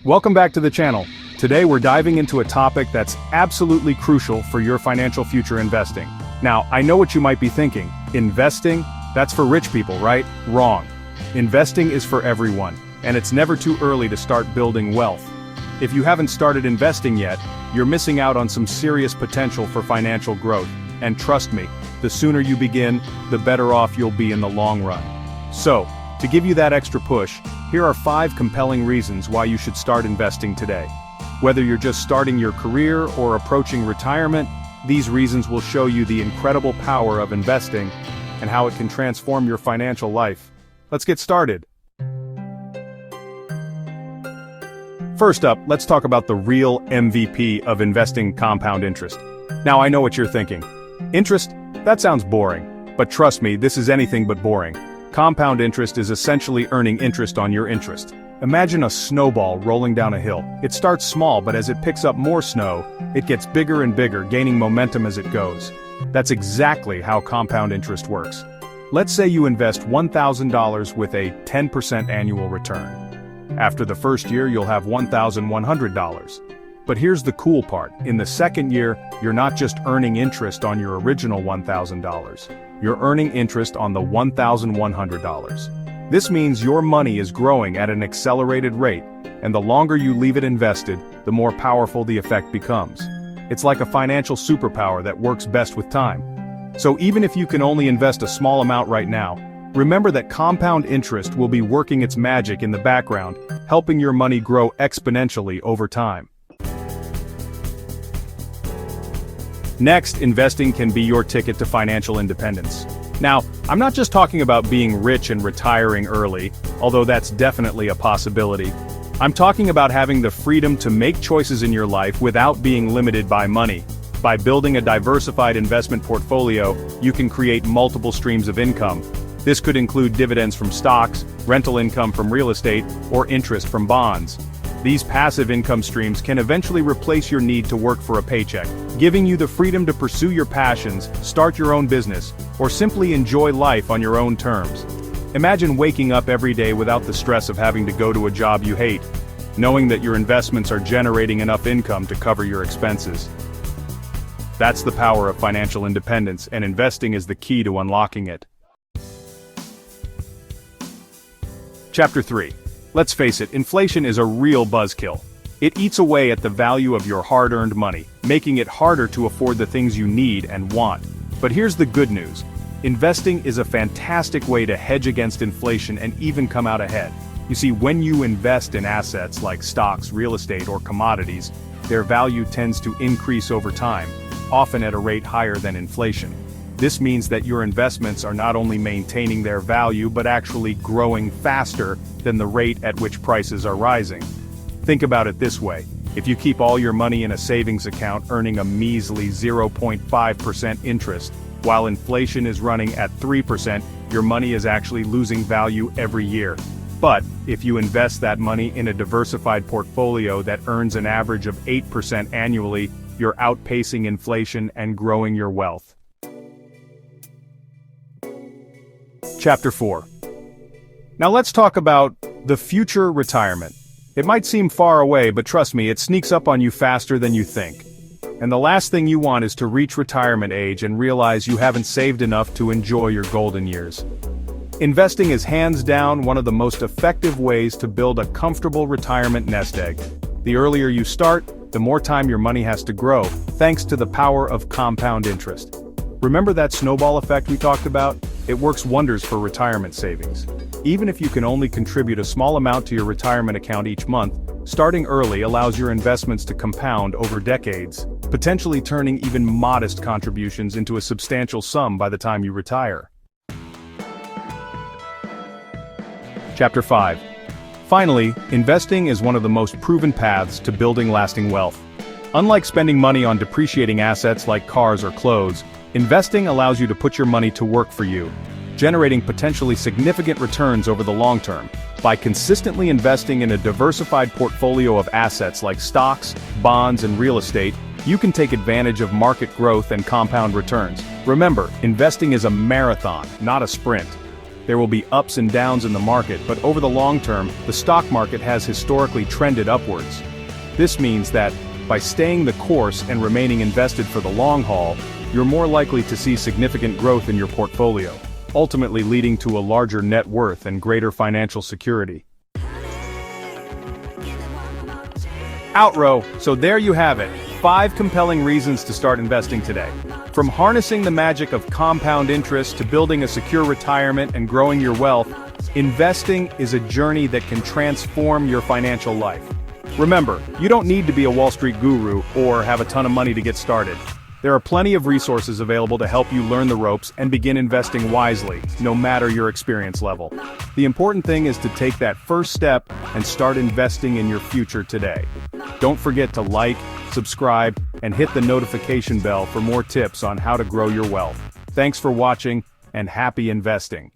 Welcome back to the channel. Today we're diving into a topic that's absolutely crucial for your financial future investing. Now, I know what you might be thinking. Investing? That's for rich people, right? Wrong. Investing is for everyone, and it's never too early to start building wealth. If you haven't started investing yet, you're missing out on some serious potential for financial growth. And trust me, the sooner you begin, the better off you'll be in the long run. So, to give you that extra push, here are 5 compelling reasons why you should start investing today. Whether you're just starting your career or approaching retirement, these reasons will show you the incredible power of investing and how it can transform your financial life. Let's get started. First up, let's talk about the real MVP of investing: compound interest. Now, I know what you're thinking. Interest? That sounds boring. But trust me, this is anything but boring. Compound interest is essentially earning interest on your interest. Imagine a snowball rolling down a hill. It starts small, but as it picks up more snow, it gets bigger and bigger, gaining momentum as it goes. That's exactly how compound interest works. Let's say you invest $1,000 with a 10% annual return. After the first year, you'll have $1,100. But here's the cool part. In the second year, you're not just earning interest on your original $1,000. You're earning interest on the $1,100. This means your money is growing at an accelerated rate, and the longer you leave it invested, the more powerful the effect becomes. It's like a financial superpower that works best with time. So even if you can only invest a small amount right now, remember that compound interest will be working its magic in the background, helping your money grow exponentially over time. Next, investing can be your ticket to financial independence. Now, I'm not just talking about being rich and retiring early, although that's definitely a possibility. I'm talking about having the freedom to make choices in your life without being limited by money. By building a diversified investment portfolio, you can create multiple streams of income. This could include dividends from stocks, rental income from real estate, or interest from bonds. These passive income streams can eventually replace your need to work for a paycheck, giving you the freedom to pursue your passions, start your own business, or simply enjoy life on your own terms. Imagine waking up every day without the stress of having to go to a job you hate, knowing that your investments are generating enough income to cover your expenses. That's the power of financial independence, and investing is the key to unlocking it. Chapter 3. Let's face it, inflation is a real buzzkill. It eats away at the value of your hard-earned money, making it harder to afford the things you need and want. But here's the good news. Investing is a fantastic way to hedge against inflation and even come out ahead. You see, when you invest in assets like stocks, real estate, or commodities, their value tends to increase over time, often at a rate higher than inflation. This means that your investments are not only maintaining their value but actually growing faster than the rate at which prices are rising. Think about it this way. If you keep all your money in a savings account earning a measly 0.5% interest, while inflation is running at 3%, your money is actually losing value every year. But if you invest that money in a diversified portfolio that earns an average of 8% annually, you're outpacing inflation and growing your wealth. Chapter 4. Now let's talk about the future retirement. It might seem far away, but trust me, it sneaks up on you faster than you think. And the last thing you want is to reach retirement age and realize you haven't saved enough to enjoy your golden years. Investing is hands down one of the most effective ways to build a comfortable retirement nest egg. The earlier you start, the more time your money has to grow, thanks to the power of compound interest. Remember that snowball effect we talked about? It works wonders for retirement savings. Even if you can only contribute a small amount to your retirement account each month, starting early allows your investments to compound over decades, potentially turning even modest contributions into a substantial sum by the time you retire. Chapter 5. Finally, investing is one of the most proven paths to building lasting wealth. Unlike spending money on depreciating assets like cars or clothes, investing allows you to put your money to work for you, generating potentially significant returns over the long term. By consistently investing in a diversified portfolio of assets like stocks, bonds, and real estate, you can take advantage of market growth and compound returns. Remember, investing is a marathon, not a sprint. There will be ups and downs in the market, but over the long term, the stock market has historically trended upwards. This means that, by staying the course and remaining invested for the long haul, you're more likely to see significant growth in your portfolio, ultimately leading to a larger net worth and greater financial security. Outro, so there you have it, 5 compelling reasons to start investing today. From harnessing the magic of compound interest to building a secure retirement and growing your wealth, investing is a journey that can transform your financial life. Remember, you don't need to be a Wall Street guru or have a ton of money to get started. There are plenty of resources available to help you learn the ropes and begin investing wisely, no matter your experience level. The important thing is to take that first step and start investing in your future today. Don't forget to like, subscribe, and hit the notification bell for more tips on how to grow your wealth. Thanks for watching, and happy investing.